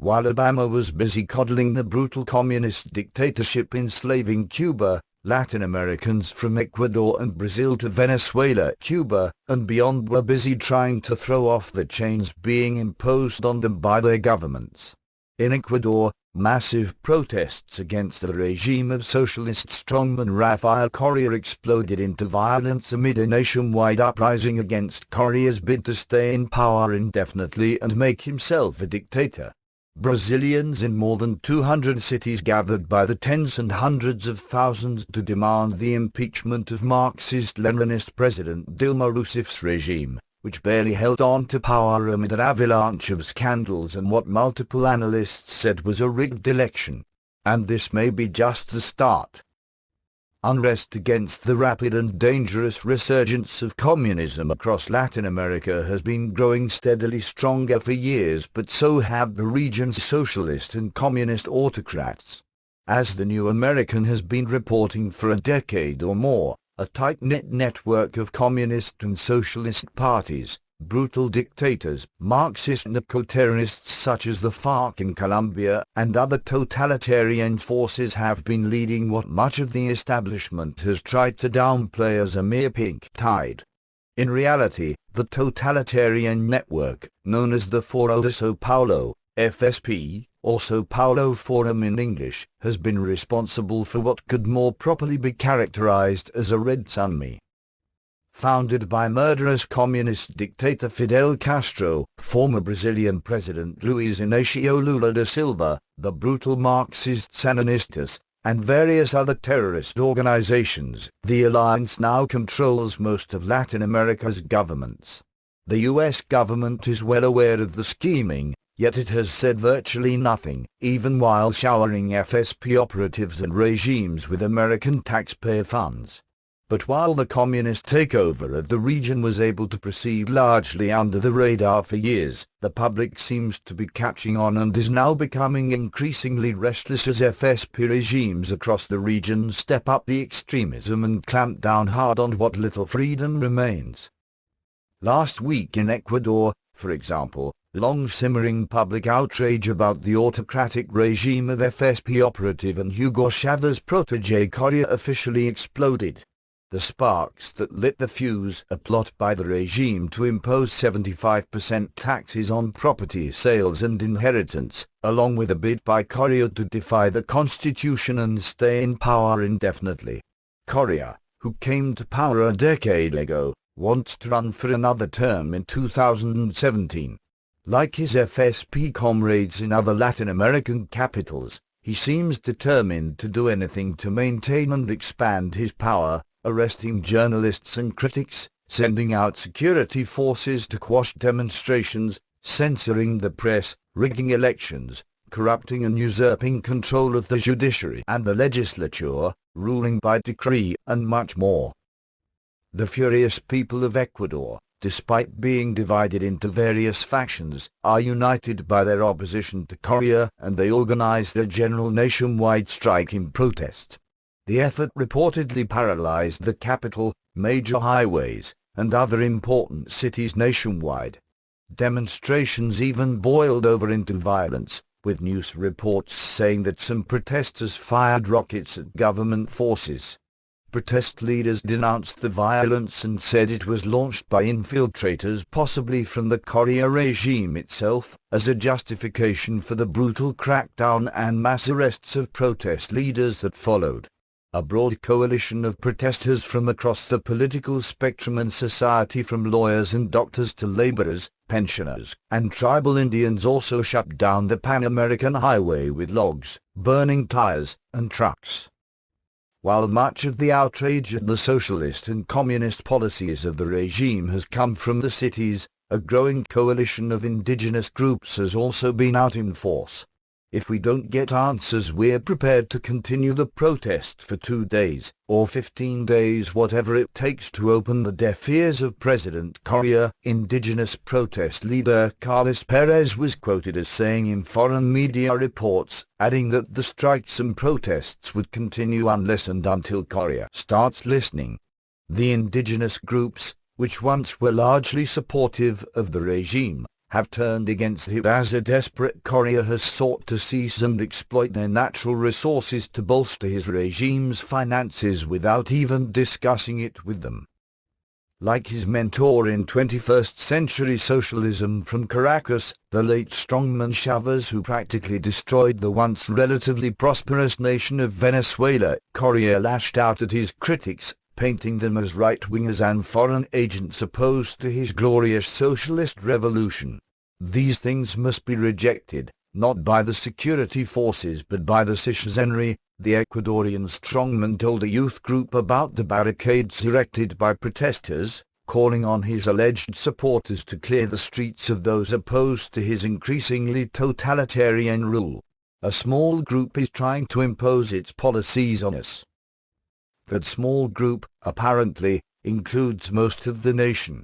While Obama was busy coddling the brutal communist dictatorship enslaving Cuba, Latin Americans from Ecuador and Brazil to Venezuela, Cuba, and beyond were busy trying to throw off the chains being imposed on them by their governments. In Ecuador, massive protests against the regime of socialist strongman Rafael Correa exploded into violence amid a nationwide uprising against Correa's bid to stay in power indefinitely and make himself a dictator. Brazilians in more than 200 cities gathered by the tens and hundreds of thousands to demand the impeachment of Marxist-Leninist President Dilma Rousseff's regime, which barely held on to power amid an avalanche of scandals and what multiple analysts said was a rigged election. And this may be just the start. Unrest against the rapid and dangerous resurgence of communism across Latin America has been growing steadily stronger for years, but so have the region's socialist and communist autocrats. As the New American has been reporting for a decade or more, a tight-knit network of communist and socialist parties, brutal dictators, Marxist narco-terrorists such as the FARC in Colombia, and other totalitarian forces have been leading what much of the establishment has tried to downplay as a mere pink tide. In reality, the totalitarian network, known as the Foro de São Paulo, FSP, or São Paulo Forum in English, has been responsible for what could more properly be characterized as a red sunmi. Founded by murderous communist dictator Fidel Castro, former Brazilian President Luiz Inácio Lula da Silva, the brutal Marxist-Leninistas, and various other terrorist organizations, the alliance now controls most of Latin America's governments. The US government is well aware of the scheming, yet it has said virtually nothing, even while showering FSP operatives and regimes with American taxpayer funds. But while the communist takeover of the region was able to proceed largely under the radar for years, the public seems to be catching on and is now becoming increasingly restless as FSP regimes across the region step up the extremism and clamp down hard on what little freedom remains. Last week in Ecuador, for example, long-simmering public outrage about the autocratic regime of FSP operative and Hugo Chavez's protégé Correa officially exploded. The sparks that lit the fuse, a plot by the regime to impose 75% taxes on property sales and inheritance, along with a bid by Correa to defy the constitution and stay in power indefinitely. Correa, who came to power a decade ago, wants to run for another term in 2017. Like his FSP comrades in other Latin American capitals, he seems determined to do anything to maintain and expand his power, arresting journalists and critics, sending out security forces to quash demonstrations, censoring the press, rigging elections, corrupting and usurping control of the judiciary and the legislature, ruling by decree, and much more. The furious people of Ecuador, despite being divided into various factions, are united by their opposition to Correa, and they organize their general nationwide strike in protest. The effort reportedly paralyzed the capital, major highways, and other important cities nationwide. Demonstrations even boiled over into violence, with news reports saying that some protesters fired rockets at government forces. Protest leaders denounced the violence and said it was launched by infiltrators possibly from the Correa regime itself, as a justification for the brutal crackdown and mass arrests of protest leaders that followed. A broad coalition of protesters from across the political spectrum and society, from lawyers and doctors to laborers, pensioners, and tribal Indians, also shut down the Pan-American highway with logs, burning tires, and trucks. While much of the outrage at the socialist and communist policies of the regime has come from the cities, a growing coalition of indigenous groups has also been out in force. If we don't get answers, we're prepared to continue the protest for 2 days, or 15 days, whatever it takes to open the deaf ears of President Correa, indigenous protest leader Carlos Perez was quoted as saying in foreign media reports, adding that the strikes and protests would continue unless and until Correa starts listening. The indigenous groups, which once were largely supportive of the regime, have turned against him as a desperate Correa has sought to seize and exploit their natural resources to bolster his regime's finances without even discussing it with them. Like his mentor in 21st century socialism from Caracas, the late strongman Chavez, who practically destroyed the once relatively prosperous nation of Venezuela, Correa lashed out at his critics, painting them as right-wingers and foreign agents opposed to his glorious socialist revolution. These things must be rejected, not by the security forces but by the citizenry, the Ecuadorian strongman told a youth group about the barricades erected by protesters, calling on his alleged supporters to clear the streets of those opposed to his increasingly totalitarian rule. A small group is trying to impose its policies on us. That small group, apparently, includes most of the nation.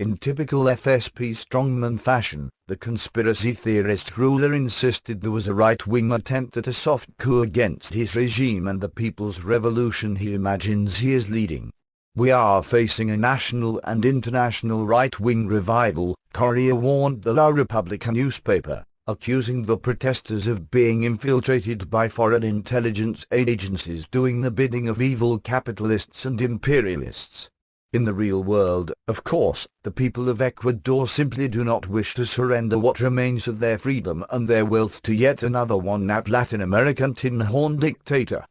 In typical FSP strongman fashion, the conspiracy theorist ruler insisted there was a right-wing attempt at a soft coup against his regime and the people's revolution he imagines he is leading. We are facing a national and international right-wing revival, Correa warned the La Repubblica newspaper, accusing the protesters of being infiltrated by foreign intelligence agencies doing the bidding of evil capitalists and imperialists. In the real world, of course, the people of Ecuador simply do not wish to surrender what remains of their freedom and their wealth to yet another one-nap Latin American tin-horn dictator.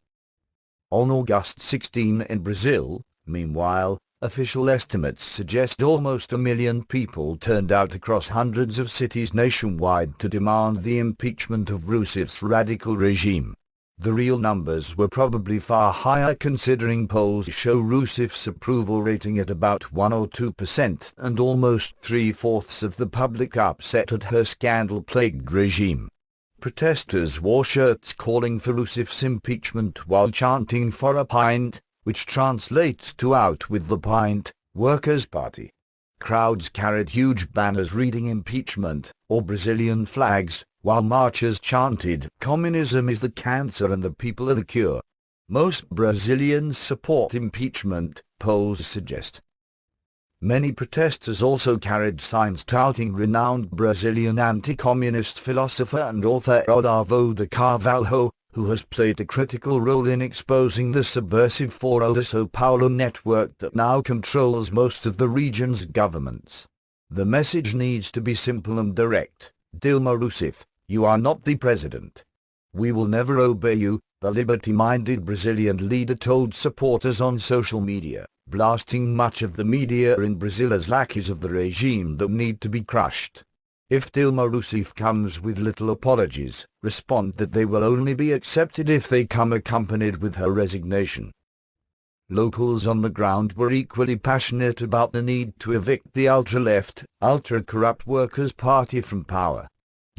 On August 16 in Brazil, meanwhile, official estimates suggest almost 1 million people turned out across hundreds of cities nationwide to demand the impeachment of Rousseff's radical regime. The real numbers were probably far higher considering polls show Rousseff's approval rating at about 1 or 2% and almost 3/4 of the public upset at her scandal-plagued regime. Protesters wore shirts calling for Rousseff's impeachment while chanting "for a pint," which translates to "out with the pint, Workers' Party." Crowds carried huge banners reading "impeachment" or Brazilian flags, while marchers chanted, "Communism is the cancer and the people are the cure." Most Brazilians support impeachment, polls suggest. Many protesters also carried signs touting renowned Brazilian anti-communist philosopher and author Olavo de Carvalho, who has played a critical role in exposing the subversive Foro de São Paulo network that now controls most of the region's governments. The message needs to be simple and direct. Dilma Rousseff, you are not the president. We will never obey you, the liberty-minded Brazilian leader told supporters on social media, blasting much of the media in Brazil as lackeys of the regime that need to be crushed. If Dilma Rousseff comes with little apologies, respond that they will only be accepted if they come accompanied with her resignation. Locals on the ground were equally passionate about the need to evict the ultra-left, ultra-corrupt Workers' Party from power.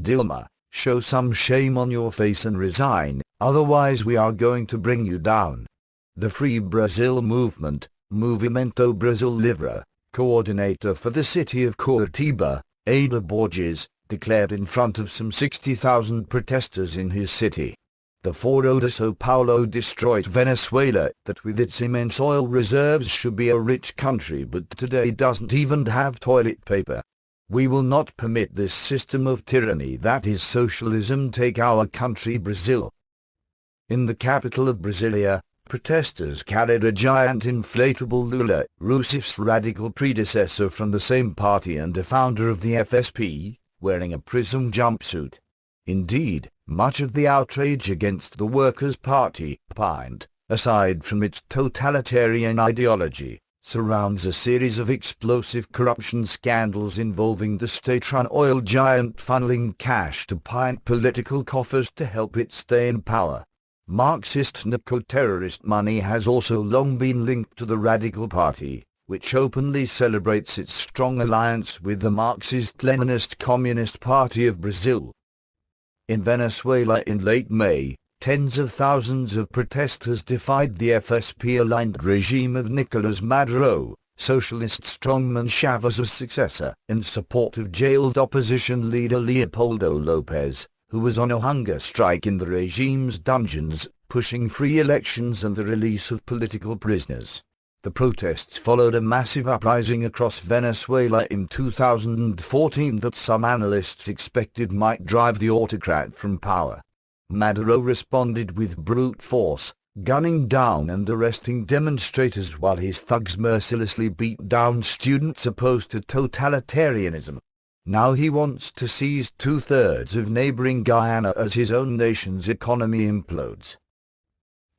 Dilma, show some shame on your face and resign, otherwise we are going to bring you down. The Free Brazil movement, Movimento Brasil Livre, coordinator for the city of Curitiba, Ada Borges, declared in front of some 60,000 protesters in his city. The Foro de São Paulo destroyed Venezuela, that with its immense oil reserves should be a rich country but today doesn't even have toilet paper. We will not permit this system of tyranny that is socialism take our country Brazil. In the capital of Brasilia, protesters carried a giant inflatable Lula, Rousseff's radical predecessor from the same party and a founder of the FSP, wearing a prism jumpsuit. Indeed, much of the outrage against the Workers' Party, aside from its totalitarian ideology, surrounds a series of explosive corruption scandals involving the state-run oil giant funneling cash to political coffers to help it stay in power. Marxist narco-terrorist money has also long been linked to the Radical Party, which openly celebrates its strong alliance with the Marxist-Leninist Communist Party of Brazil. In Venezuela in late May, tens of thousands of protesters defied the FSP-aligned regime of Nicolás Maduro, socialist strongman Chávez's successor, in support of jailed opposition leader Leopoldo Lopez, who was on a hunger strike in the regime's dungeons, pushing free elections and the release of political prisoners. The protests followed a massive uprising across Venezuela in 2014 that some analysts expected might drive the autocrat from power. Maduro responded with brute force, gunning down and arresting demonstrators while his thugs mercilessly beat down students opposed to totalitarianism. Now he wants to seize two-thirds of neighboring Guyana as his own nation's economy implodes.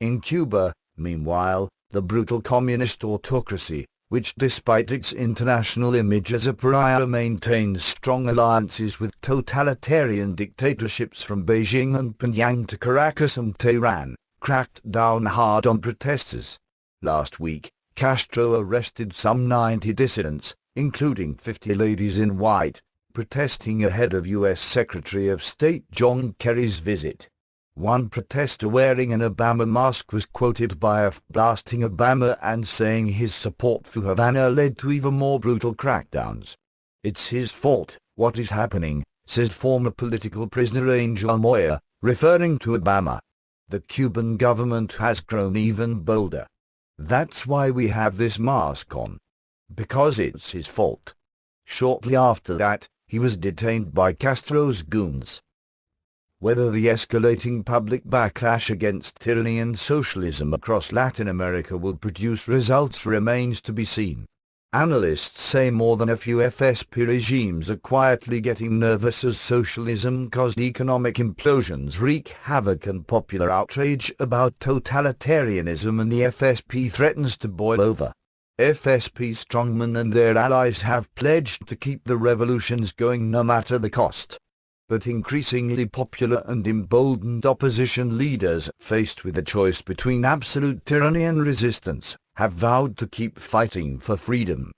In Cuba, meanwhile, the brutal communist autocracy, which despite its international image as a pariah maintains strong alliances with totalitarian dictatorships from Beijing and Pyongyang to Caracas and Tehran, cracked down hard on protesters. Last week, Castro arrested some 90 dissidents, including 50 ladies in white, protesting ahead of U.S. Secretary of State John Kerry's visit. One protester wearing an Obama mask was quoted by blasting Obama and saying his support for Havana led to even more brutal crackdowns. "It's his fault, what is happening," said former political prisoner Angel Moya, referring to Obama. "The Cuban government has grown even bolder. That's why we have this mask on. Because it's his fault." Shortly after that, he was detained by Castro's goons. Whether the escalating public backlash against tyranny and socialism across Latin America will produce results remains to be seen. Analysts say more than a few FSP regimes are quietly getting nervous as socialism-caused economic implosions wreak havoc and popular outrage about totalitarianism and the FSP threatens to boil over. FSP strongmen and their allies have pledged to keep the revolutions going no matter the cost. But increasingly popular and emboldened opposition leaders, faced with a choice between absolute tyranny and resistance, have vowed to keep fighting for freedom.